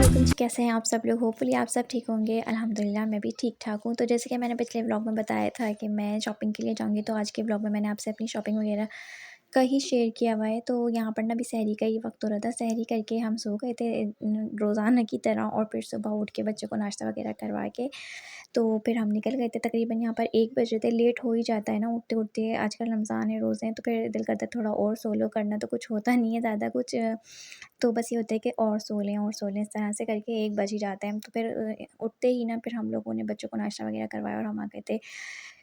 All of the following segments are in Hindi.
वालेकुम जी, कैसे हैं आप सब लोग? होपफुली आप सब ठीक होंगे। अल्हम्दुलिल्लाह मैं भी ठीक-ठाक हूँ। तो जैसे कि मैंने पिछले व्लॉग में बताया था कि मैं शॉपिंग के लिए जाऊँगी, तो आज के व्लॉग में मैंने आपसे अपनी शॉपिंग वगैरह का ही शेयर किया हुआ है। तो यहाँ पर ना अभी सहरी का ही वक़्त हो रहा था। सहरी करके हम सो गए थे रोज़ाना की तरह, और फिर सुबह उठ के बच्चों को नाश्ता वगैरह करवा के तो फिर हम निकल गए थे। तकरीबन यहाँ पर 1 बज रहे थे। लेट हो ही जाता है ना उठते-उठते, आजकल रमज़ान है, रोज़े हैं, तो फिर दिल करता है थोड़ा और सो लो, करना तो कुछ होता नहीं है ज़्यादा कुछ। तो बस ये होता है कि और सो लें, इस तरह से करके 1 बज ही जाता है। तो फिर उठते ही ना फिर हम लोगों ने बच्चों को नाश्ता वगैरह करवाया और हम आ गए थे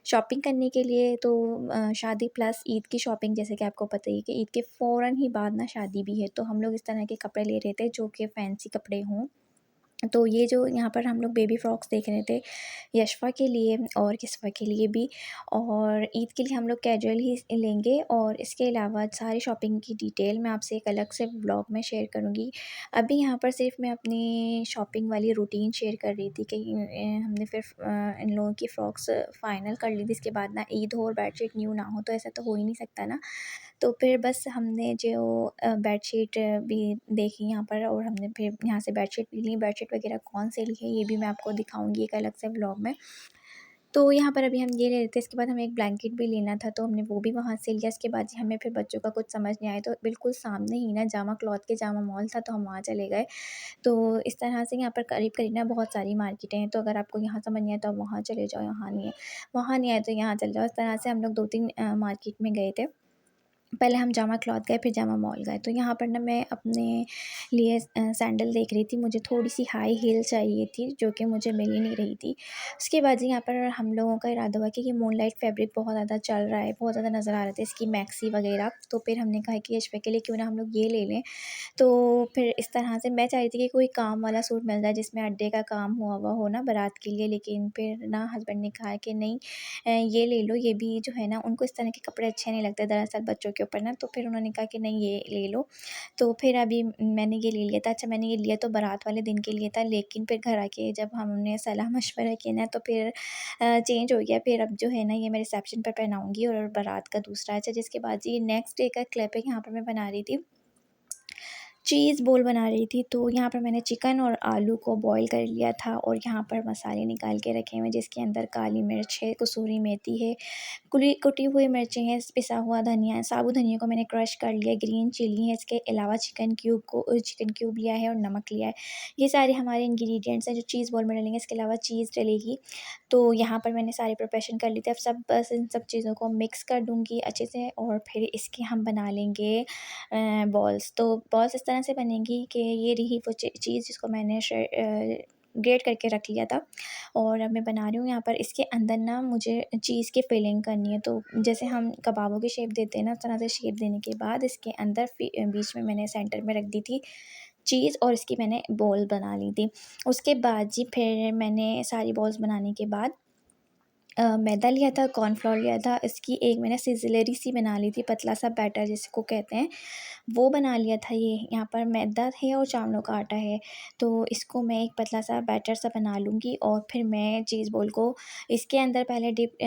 शॉपिंग करने के लिए। तो शादी प्लस ईद की शॉपिंग, जैसे कि आपको पता ही है कि ईद के फ़ौरन ही बाद ना शादी भी है, तो हम लोग इस तरह के कपड़े ले रहे थे जो कि फैंसी कपड़े हों। तो ये जो यहाँ पर हम लोग बेबी फ्रॉक्स देख रहे थे, यशफ़ा के लिए और किस्वा के लिए भी, और ईद के लिए हम लोग कैजुअल ही लेंगे। और इसके अलावा सारी शॉपिंग की डिटेल मैं आपसे एक अलग से व्लॉग में शेयर करूँगी। अभी यहाँ पर सिर्फ मैं अपनी शॉपिंग वाली रूटीन शेयर कर रही थी कि हमने फिर इन लोगों की फ़्रॉक्स फ़ाइनल कर ली थी। इसके बाद ना ईद हो और बेडशीट न्यू ना हो, तो ऐसा तो हो ही नहीं सकता ना। तो फिर बस हमने जो बेडशीट भी देखी यहाँ पर, और हमने फिर यहाँ से बेडशीट भी ली। बेडशीट वगैरह कौन से ली है ये भी मैं आपको दिखाऊँगी एक अलग से व्लॉग में। तो यहाँ पर अभी हम ये ले रहे थे, इसके बाद हमें एक ब्लैंकेट भी लेना था, तो हमने वो भी वहाँ से लिया। इसके बाद हमें फिर बच्चों का कुछ समझ नहीं आया, तो बिल्कुल सामने ही ना जामा क्लॉथ के जामा मॉल था, तो हम वहाँ चले गए। तो इस तरह से यहाँ पर करीब-करीब ना बहुत सारी मार्केटें हैं, तो अगर आपको यहाँ समझ नहीं आया तो आप वहाँ चले जाओ, वहाँ नहीं आया तो यहाँ चले जाओ। इस तरह से हम लोग 2-3 मार्केट में गए थे। पहले हम जामा क्लॉथ गए, फिर जामा मॉल गए। तो यहाँ पर ना मैं अपने लिए सैंडल देख रही थी। मुझे थोड़ी-सी हाई हील चाहिए थी, जो कि मुझे मिल ही नहीं रही थी। उसके बाद जी यहाँ पर हम लोगों का इरादा हुआ कि ये मूनलाइट फैब्रिक बहुत ज़्यादा चल रहा है, बहुत ज़्यादा नज़र आ रहे थे इसकी मैक्सी वगैरह। तो फिर हमने कहा कि यशफ़ा के लिए क्यों ना हम लोग ये ले लें। तो फिर इस तरह से मैं चाह रही थी कि कोई काम वाला सूट मिल जाए जिसमें अड्डे का काम हुआ हुआ हो ना बारात के लिए, लेकिन फिर ना हस्बैंड ने कहा कि नहीं, ये ले लो, ये भी जो है ना उनको इस तरह के कपड़े अच्छे नहीं लगते दरअसल बच्चों के ऊपर ना, तो फिर उन्होंने कहा कि नहीं ये ले लो। तो फिर अभी मैंने ये ले लिया था। अच्छा, मैंने ये लिया तो बारात वाले दिन के लिए था, लेकिन फिर घर आके जब हमने सलाह मशवरा किया ना, तो फिर चेंज हो गया। फिर अब जो है ना ये मैं रिसेप्शन पर पहनाऊँगी और बारात का दूसरा। अच्छा, जिसके बाद जी नेक्स्ट डे का क्लिप है, यहाँ पर मैं बना रही थी चीज़ बोल बना रही थी। तो यहाँ पर मैंने चिकन और आलू को बॉयल कर लिया था, और यहाँ पर मसाले निकाल के रखे हुए हैं, जिसके अंदर काली मिर्च है, कसूरी मेथी है, कुली कुटी हुई मिर्चें हैं, पिसा हुआ धनिया है, साबुत धनिया को मैंने क्रश कर लिया, ग्रीन चिली है, इसके अलावा चिकन क्यूब लिया है और नमक लिया है। ये सारे हमारे इंग्रेडिएंट्स हैं जो चीज़ बॉल में डलेंगे। इसके अलावा चीज़ डलेगी। तो यहाँ पर मैंने सारी प्रिपरेशन कर ली थी। अब सब बस इन सब चीज़ों को मिक्स कर दूँगी अच्छे से, और फिर इसके हम बना लेंगे बॉल्स। तो बॉल्स इस तरह से बनेंगी कि ये रही वो चीज़ जिसको मैंने ग्रेट करके रख लिया था, और अब मैं बना रही हूँ यहाँ पर। इसके अंदर ना मुझे चीज़ की फिलिंग करनी है, तो जैसे हम कबाबों की शेप देते हैं ना, उस तरह से शेप देने के बाद इसके अंदर बीच में मैंने सेंटर में रख दी थी चीज़, और इसकी मैंने बॉल बना ली थी। उसके बाद जी फिर मैंने सारी बॉल्स बनाने के बाद मैदा लिया था, कॉर्नफ्लोर लिया था, इसकी एक मैंने सिज़लरी सी बना ली थी, पतला सा बैटर जिसको कहते हैं, वो बना लिया था। ये यहाँ पर मैदा है और चावलों का आटा है, तो इसको मैं एक पतला सा बैटर सा बना लूँगी, और फिर मैं चीज़ बॉल को इसके अंदर पहले डिप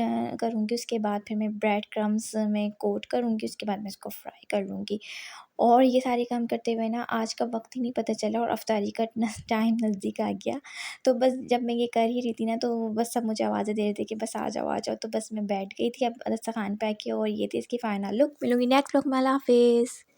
करूँगी। उसके बाद फिर मैं ब्रेड क्रम्स में कोट करूँगी, उसके बाद मैं इसको फ्राई कर लूँगी। और ये सारे काम करते हुए ना आज का वक़्त ही नहीं पता चला, और अफ्तारी का न टाइम नज़दीक आ गया। तो बस जब मैं ये कर ही रही थी ना, तो बस सब मुझे आवाज़ें दे रहे थे कि बस आ जाओ, आ जाओ। तो बस मैं बैठ गई थी अब दस्तरख़्वान पे आके, और ये थी इसकी फ़ाइनल लुक। मिलूँगी नेक्स्ट व्लॉग में। अल्लाह हाफ़िज़।